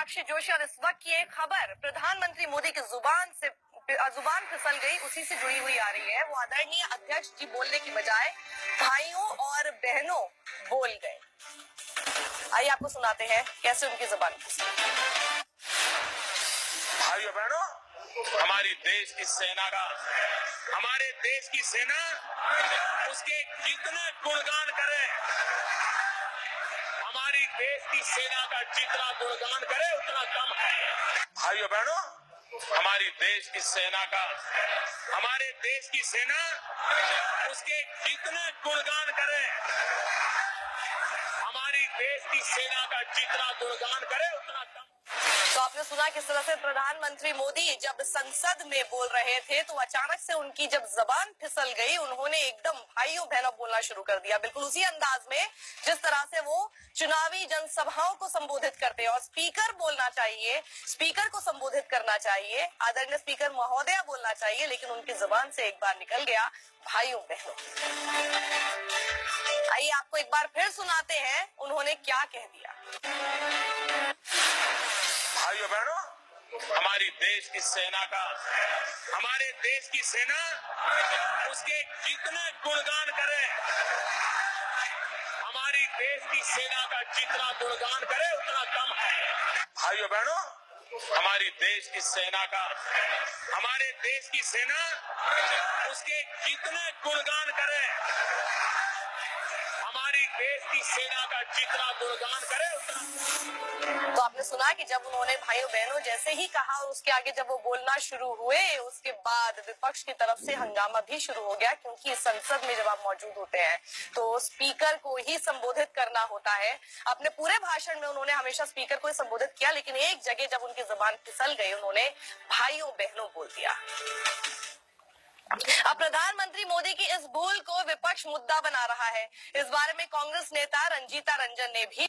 साक्षी जोशी और इस वक्त की एक खबर प्रधानमंत्री मोदी की जुबान फिसल गई, उसी से जुड़ी हुई आ रही है। वो आदरणीय अध्यक्ष जी बोलने की बजाय भाइयों और बहनों बोल गए। आइए आपको सुनाते हैं कैसे उनकी जुबान फिसली। भाइयों बहनों, हमारे देश की सेना उसके जितने गुणगान करे, हमारी देश की सेना का जितना गुणगान करे उतना कम है। भाइयों बहनों, हमारे देश की सेना उसके जितने गुणगान करे, हमारी देश की सेना का जितना गुणगान करे उतना कम। तो आपने सुना किस तरह से प्रधानमंत्री मोदी जब संसद में बोल रहे थे तो अचानक से उनकी जब जबान फिसल गई, उन्होंने एकदम भाइयों बहनों बोलना शुरू कर दिया, बिल्कुल उसी अंदाज में जिस तरह से वो चुनावी जनसभाओं को संबोधित करते हैं। और स्पीकर बोलना चाहिए, स्पीकर को संबोधित करना चाहिए, आदरणीय स्पीकर महोदया बोलना चाहिए, लेकिन उनकी जुबान से एक बार निकल गया भाइयों बहनों। आइए आपको एक बार फिर सुनाते हैं उन्होंने क्या कह दिया। भाइयों बहनों, हमारे देश की सेना उसके जितने गुणगान करे, हमारी देश की सेना का जितना गुणगान करे उतना कम है। भाइयों बहनों, हमारे देश की सेना उसके जितने गुणगान करे, हमारी देश की सेना का जितना गुणगान करे उतना। तो आपने सुना कि जब उन्होंने भाइयों बहनों जैसे ही कहा और उसके आगे जब वो बोलना शुरू हुए, उसके बाद विपक्ष की तरफ से हंगामा भी शुरू हो गया, क्योंकि संसद में जब आप मौजूद होते हैं तो स्पीकर को ही संबोधित करना होता है। अपने पूरे भाषण में उन्होंने हमेशा स्पीकर को ही संबोधित किया, लेकिन एक जगह जब उनकी जुबान फिसल गई, उन्होंने भाइयों बहनों बोल दिया। अब प्रधानमंत्री मोदी की इस भूल को विपक्ष मुद्दा बना रहा है। इस बारे में कांग्रेस नेता रंजीता रंजन ने भी